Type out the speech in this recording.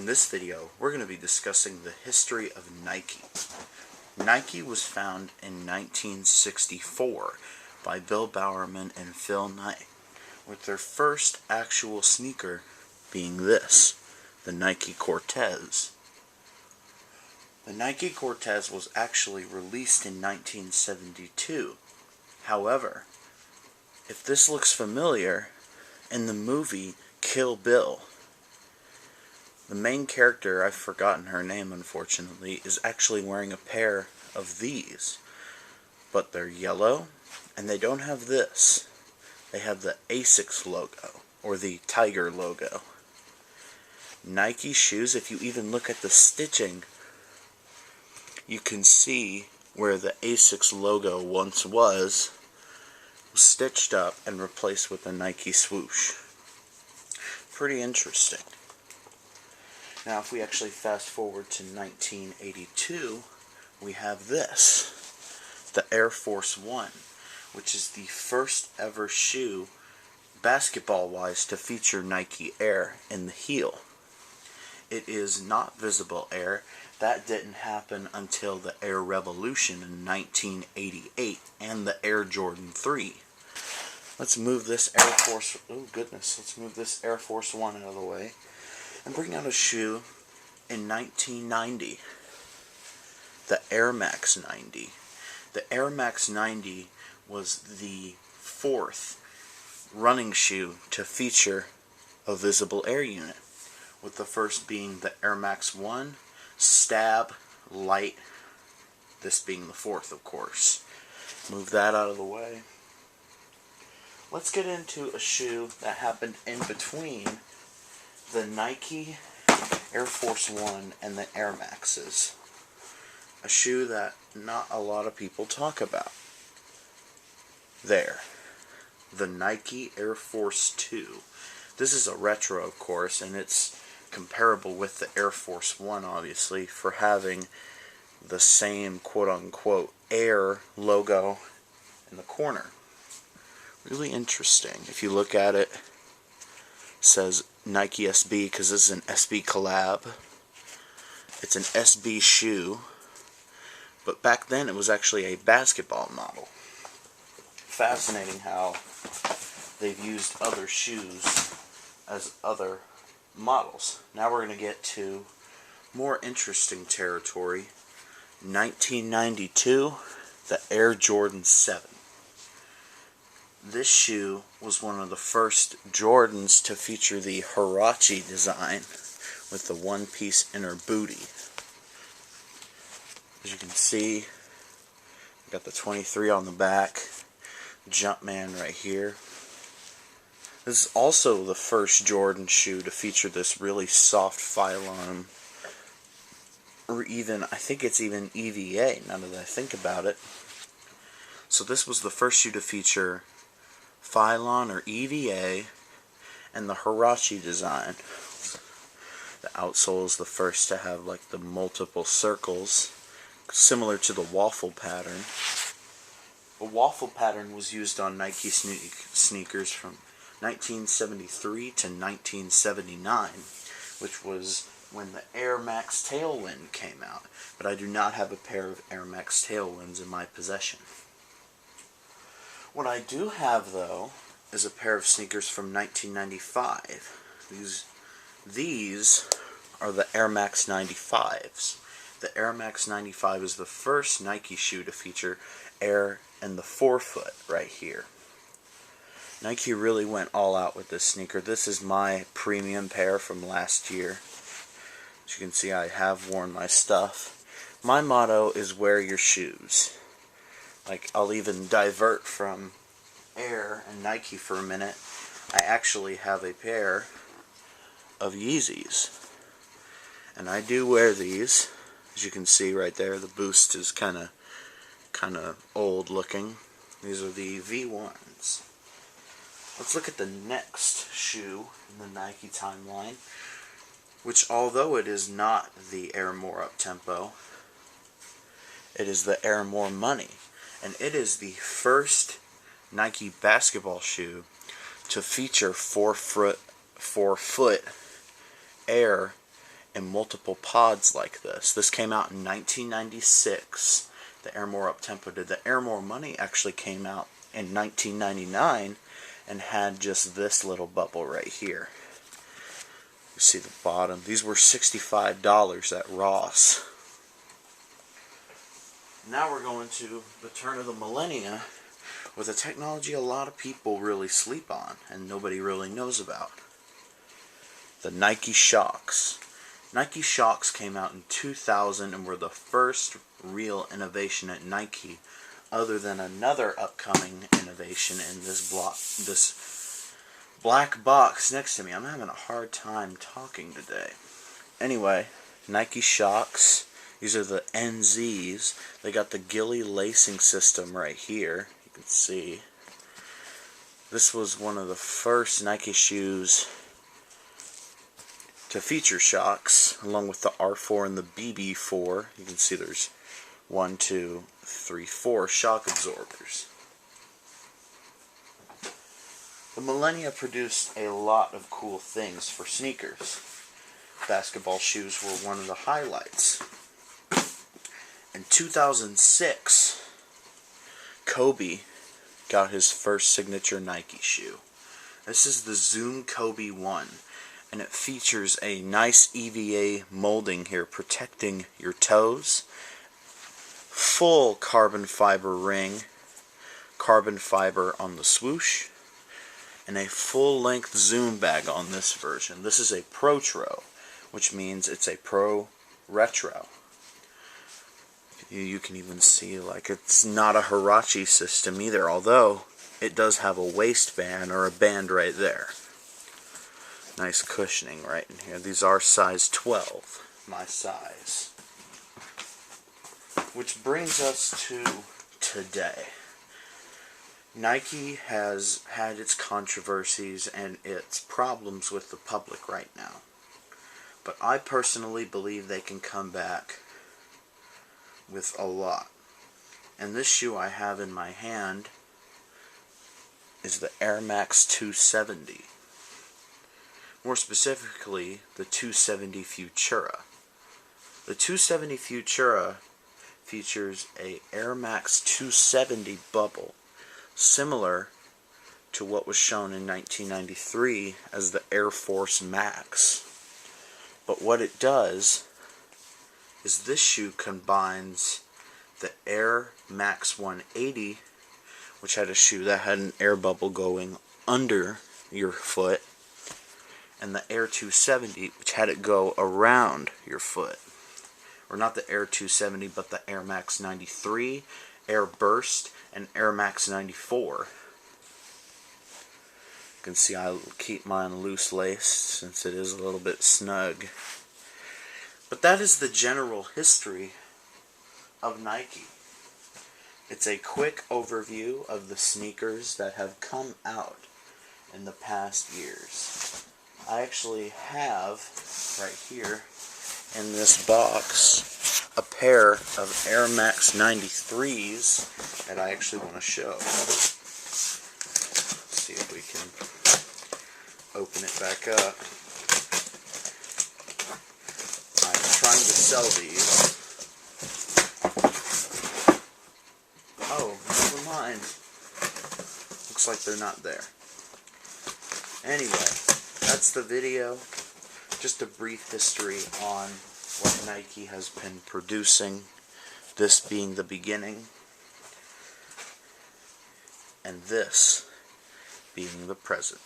In this video, we're going to be discussing the history of Nike. Nike was founded in 1964 by Bill Bowerman and Phil Knight, with their first actual sneaker being this, the Nike Cortez. The Nike Cortez was actually released in 1972. However, if this looks familiar, in the movie Kill Bill, the main character, I've forgotten her name unfortunately, is actually wearing a pair of these. But they're yellow, and they don't have this. They have the Asics logo, or the tiger logo. Nike shoes, if you even look at the stitching, you can see where the Asics logo once was stitched up and replaced with a Nike swoosh. Pretty interesting. Now if we actually fast forward to 1982, we have this, the Air Force One, which is the first ever shoe, basketball-wise, to feature Nike Air in the heel. It is not visible air. That didn't happen until the Air Revolution in 1988 and the Air Jordan 3. Let's move this let's move this Air Force One out of the way and bring out a shoe in 1990, the Air Max 90. The Air Max 90 was the fourth running shoe to feature a visible air unit, with the first being the Air Max 1, Stab, Light, this being the fourth, of course. Move that out of the way. Let's get into a shoe that happened in between the Nike Air Force One and the Air Maxes. A shoe that not a lot of people talk about. There. The Nike Air Force 2. This is a retro, of course, and it's comparable with the Air Force One, obviously, for having the same quote-unquote Air logo in the corner. Really interesting. If you look at it, it says Nike SB because this is an SB collab. It's an SB shoe, but back then it was actually a basketball model. Fascinating how they've used other shoes as other models. Now we're going to get to more interesting territory. 1992, the Air Jordan 7. This shoe was one of the first Jordans to feature the Huarache design with the one-piece inner booty. As you can see, got the 23 on the back, Jumpman right here. This is also the first Jordan shoe to feature this really soft phylon, or even, I think it's even EVA, now that I think about it. So this was the first shoe to feature phylon or EVA and the Huarache design. The outsole is the first to have like the multiple circles, similar to the waffle pattern. The waffle pattern was used on Nike sneakers from 1973 to 1979, which was when the Air Max Tailwind came out, but I do not have a pair of Air Max Tailwinds in my possession. What I do have, though, is a pair of sneakers from 1995. These are the Air Max 95s. The Air Max 95 is the first Nike shoe to feature air in the forefoot right here. Nike really went all out with this sneaker. This is my premium pair from last year. As you can see, I have worn my stuff. My motto is wear your shoes. Like, I'll even divert from Air and Nike for a minute. I actually have a pair of Yeezys. And I do wear these. As you can see right there, the Boost is kind of old looking. These are the V1s. Let's look at the next shoe in the Nike timeline, which, although it is not the Air More Uptempo, it is the Air More Money. And it is the first Nike basketball shoe to feature four foot air in multiple pods like this. This came out in 1996. The Air More Uptempo did. The Air More Money actually came out in 1999 and had just this little bubble right here. You see the bottom. These were $65 at Ross. Now we're going to the turn of the millennia with a technology a lot of people really sleep on and nobody really knows about. The Nike Shox. Nike Shox came out in 2000 and were the first real innovation at Nike, other than another upcoming innovation in this black box next to me. I'm having a hard time talking today. Anyway, Nike Shox. These are the NZs. They got the Gilly lacing system right here. You can see. This was one of the first Nike shoes to feature shocks, along with the R4 and the BB4. You can see there's 1, 2, 3, 4 shock absorbers. The millennia produced a lot of cool things for sneakers. Basketball shoes were one of the highlights. In 2006, Kobe got his first signature Nike shoe. This is the Zoom Kobe 1, and it features a nice EVA molding here protecting your toes, full carbon fiber ring, carbon fiber on the swoosh, and a full-length Zoom bag on this version. This is a Protro, which means it's a Pro Retro. You can even see, like, it's not a Hirachi system either, although it does have a waistband or a band right there. Nice cushioning right in here. These are size 12, my size. Which brings us to today. Nike has had its controversies and its problems with the public right now. But I personally believe they can come back with a lot. And this shoe I have in my hand is the Air Max 270. More specifically, the 270 Futura. The 270 Futura features a Air Max 270 bubble, similar to what was shown in 1993 as the Air Force Max. But what it does is this shoe combines the Air Max 180, which had a shoe that had an air bubble going under your foot, and the Air 270, which had it go around your foot. Or not the Air 270, but the Air Max 93, Air Burst, and Air Max 94. You can see I keep mine loose laced since it is a little bit snug. But that is the general history of Nike. It's a quick overview of the sneakers that have come out in the past years. I actually have, right here in this box, a pair of Air Max 93s that I actually want to show. Let's see if we can open it back up. Trying to sell these. Oh, never mind. Looks like they're not there. Anyway, that's the video. Just a brief history on what Nike has been producing, this being the beginning, and this being the present.